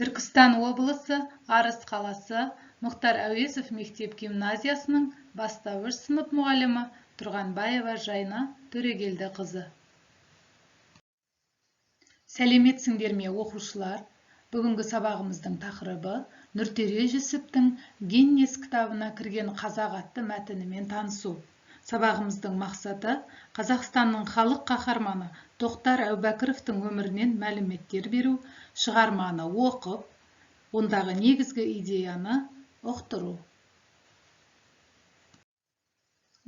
Түркістан облысы, Арыс қаласы, Мұхтар Әуезов мектеп-гимназиясының бастауыш сынып мұғалімі Тұрғанбаева Жайна Төрегелді қызы. Сәлеметсіңдер ме, оқушылар? Бүгінгі сабағымыздың тақырыбы Нұртөре Жүсіптің Гиннес кітабына кірген қазақ атты мәтінімен танысу. Сабағымыздың мақсаты Қазақстанның халық қаһарманы Тоқтар Әубәкіровтің өмірінен мәліметтер беру, шығарманы оқып, ондағы негізгі идеяны ұқтыру.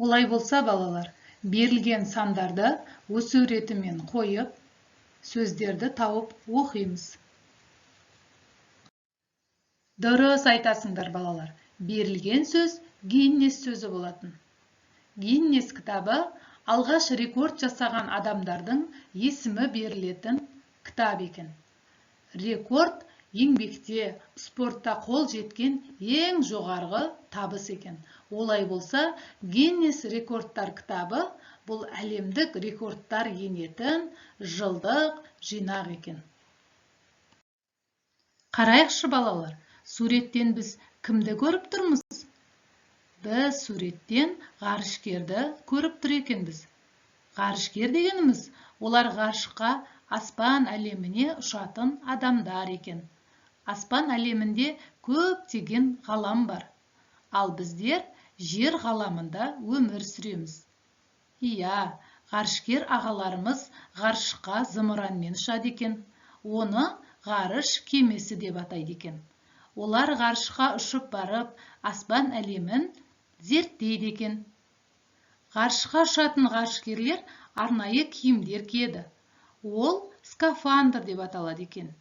Олай болса, балалар, берілген сандарды өсу ретімен қойып, сөздерді тауып оқимыз. Дұрыс айтасыңдар, балалар. Берілген сөз Гиннес сөзі болатын. Гиннес кітабы алғаш рекорд жасаған адамдардың есімі берілетін кітап екен. Рекорд еңбекте, спортта қол жеткен ең жоғарғы табыс екен. Олай болса, Гиннес рекордтар кітабы бұл әлемдік рекордтар енетін жылдық жинақ екен. Қарайықшы, балалар, суреттен біз кімді көріп тұрмыз? Біз суреттен ғарышкерді көріп тұр екенбіз. Ғарышкер дегеніміз, олар ғарышқа, аспан әлеміне ұшатын адамдар екен. Аспан әлемінде көптеген ғалам бар. Ал біздер жер ғаламында өмір сүреміз. Иә, ғарышкер ағаларымыз ғарышқа зымыранмен ұшады екен. Оны ғарыш кемесі деп атайды екен. Олар ғарышқа ұшып барып, аспан әлемін зерттейді екен. Ғарышқа ұшатын ғарышкерлер арнайы киімдер киеді. Ол скафандр деп аталады екен.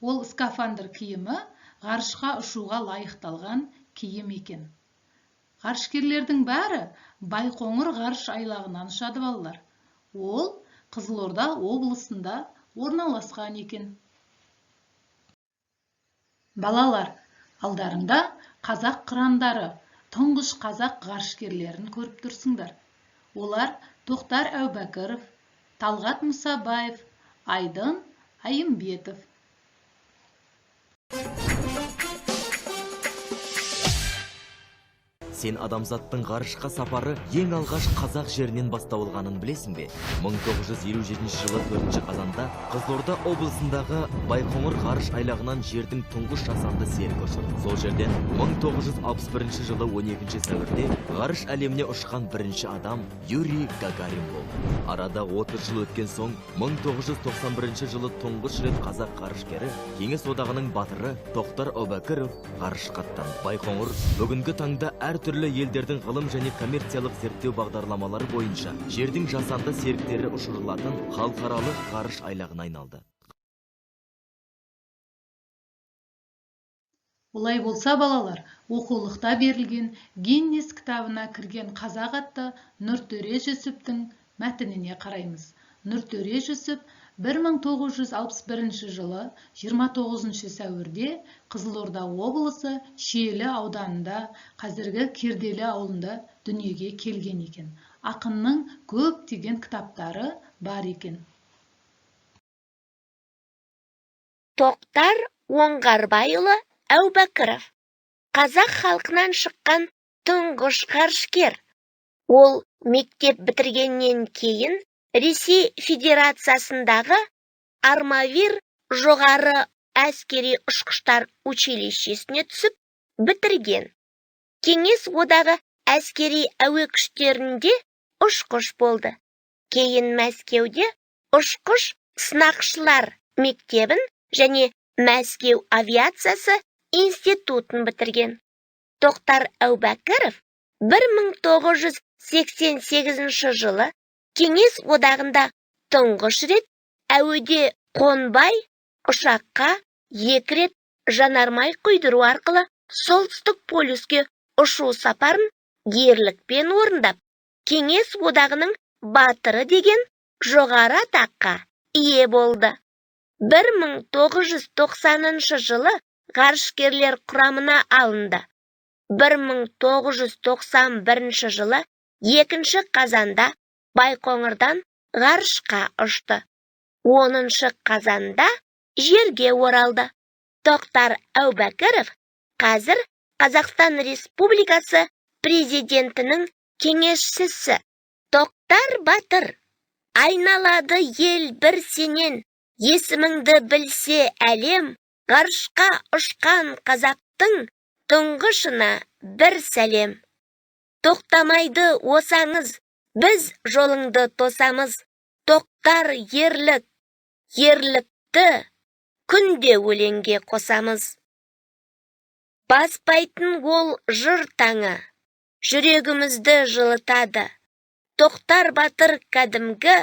Ол скафандр киімі ғарышқа ұшуға лайықталған киім екен. Ғарышкерлердің бәрі Байқоңыр ғарыш айлағынан ұшады, балалар. Ол Қызылорда облысында орналасқан екен. Балалар, алдарыңда қазақ қырандары, тұңғыш қазақ ғарышкерлерін көріп тұрсыңдар. Олар Тоқтар Әубәкіров, Талғат Мұсабаев, Айдын Айымбетов. Сен адамзаттың ғарышқа сапары ең алғаш қазақ жерінен басталғанын білесің бе? 1957 жылы 4 қазанда Қызылорда облысындағы Байқоңыр ғарыш айлағынан жердің тұңғыш жасанды серігі ұшырды. Сол жерден 1961 жылы 12 сәуірде ғарыш әлеміне ұшқан бірінші адам Юрий Гагарин болды. Арада 30 жыл өткен соң 1991 жылы тұңғыш рет қазақ ғарышкері, Кеңес одағының батыры Тоқтар Әубәкіров ғарышқа аттанды. Байқоңыр бүгінгі таңда әртүрлі елдердің ғылым және коммерциялық зерттеу бағдарламалары бойынша жердің жасанды серіктері ұшырылатын халықаралық ғарыш айлағына айналды. Олай болса, балалар, оқулықта берілген Гиннес кітабына кірген қазақ атты Нұртөре Жүсіптің мәтініне қараймыз. Нұртөре Жүсіп 1961 жылы 29 сәуірде Қызылорда облысы Шиелі ауданында, қазіргі Керделі ауылында дүниеге келген екен. Ақынның көптеген кітаптары бар екен. Тоқтар Оңғарбайұлы Әубәкіров, қазақ халқынан шыққан тұңғыш ғарышкер. Ол мектеп бітіргеннен кейін Ресей Федерациясындағы Армавир жоғары әскери ұшқыштар училищесіне түсіп бітірген. Кеңес одағы әскери әуе күштерінде ұшқыш болды. Кейін Мәскеуде ұшқыш сынақшылар мектебін және Мәскеу авиациясы институтын бітірген. Тоқтар Әубәкіров 1988 жылы Кеңес одағында тұңғыш рет әуеде қонбай, ұшаққа 2 рет жанармай құйдыру арқылы солтүстік полюске ұшу сапарын ерлікпен орындап, Кеңес одағының батыры деген жоғары атаққа ие болды. 1990 жылы ғарышкерлер құрамына алынды. 1991 жылы 2 қазанда Байқоңырдан ғарышқа ұшты. 10 қазанда жерге оралды. Тоқтар Әубәкіров қазір Қазақстан Республикасы президентінің кеңесшісі. Тоқтар Батыр, айналады ел бір сенен, есіміңді білсе әлем, ғарышқа ұшқан қазақтың тұңғышына бір сәлем. Тоқтамайды осаңыз, біз жолыңды тосамыз. Тоқтар ерлік, ерлікті күнде өлеңге қосамыз. Баспайтын ол жыр таңы, жүрегімізді жылытады. Тоқтар Батыр кәдімгі,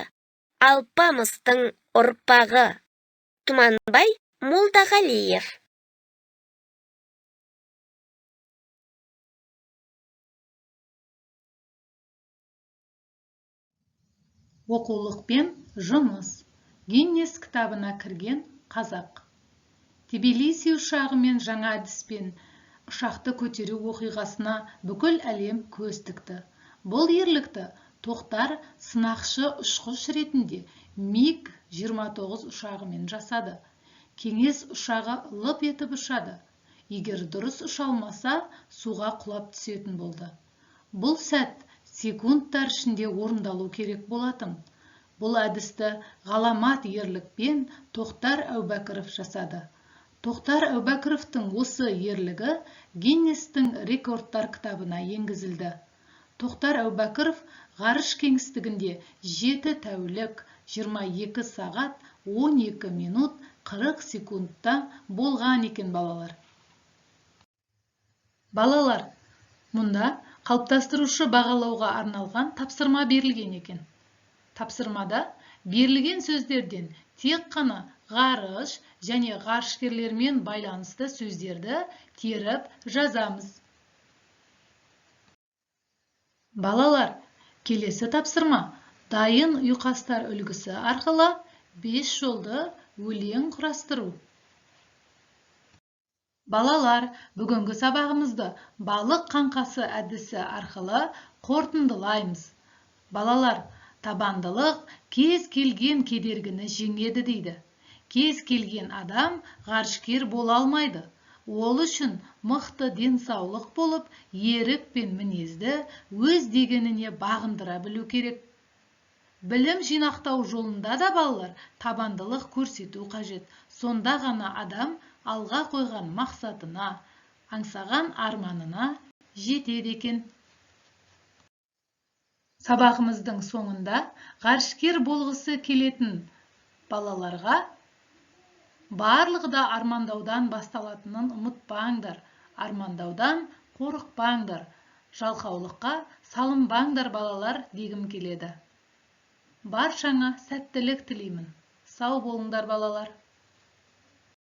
алпамыстың ұрпағы. Тұманбай Молдағалиев. Оқулықпен жұмыс. Гиннес кітабына кірген қазақ. Тбилиси ұшағы мен жаңа әдіспен ұшақты көтеру оқиғасына бүкіл әлем көз тікті. Бұл ерлікті Тоқтар сынақшы ұшқыш ретінде МиГ-29 ұшағымен жасады. Кеңес ұшағы лып етіп ұшады. Егер дұрыс ұша алмаса, суға құлап түсетін болды. Бұл сәт секундтар ішінде орындалу керек болатын. Бұл әдісті ғаламат ерлікпен Тоқтар Әубәкіров жасады. Тоқтар Әубәкіровтың осы ерлігі Гиннестің рекордтар кітабына енгізілді. Тоқтар Әубәкіров ғарыш кеңістігінде 7 тәулік, 22 сағат, 12 минут, 40 секундта болған екен балалар. Балалар, мұнда қалыптастырушы бағалауға арналған тапсырма берілген екен. Тапсырмада берілген сөздерден тек қана ғарыш және ғарышкерлермен байланысты сөздерді теріп жазамыз. Балалар, келесі тапсырма дайын ұйқастар үлгісі арқылы 5 жолды өлең құрастыру. Балалар, бүгінгі сабағымызды балық қаңқасы әдісі арқылы қорытындылаймыз. Балалар, табандылық кез келген кедергіні жеңеді дейді. Кез келген адам ғарышкер бола алмайды. Ол үшін мықты денсаулық болып, ерік пен мінезді өз дегеніне бағындыра білу керек. Білім жинақтау жолында да балалар табандылық көрсету қажет. Сонда ғана адам алға қойған мақсатына, аңсаған арманына жетеді екен. Сабағымыздың соңында ғарышкер болғысы келетін балаларға барлығы да армандаудан басталатынын ұмытпаңдар. Армандаудан қорықпаңдар. Жалқаулыққа салынбаңдар балалар дегім келеді. Баршаңа сәттілік тілеймін. Сау болыңдар балалар.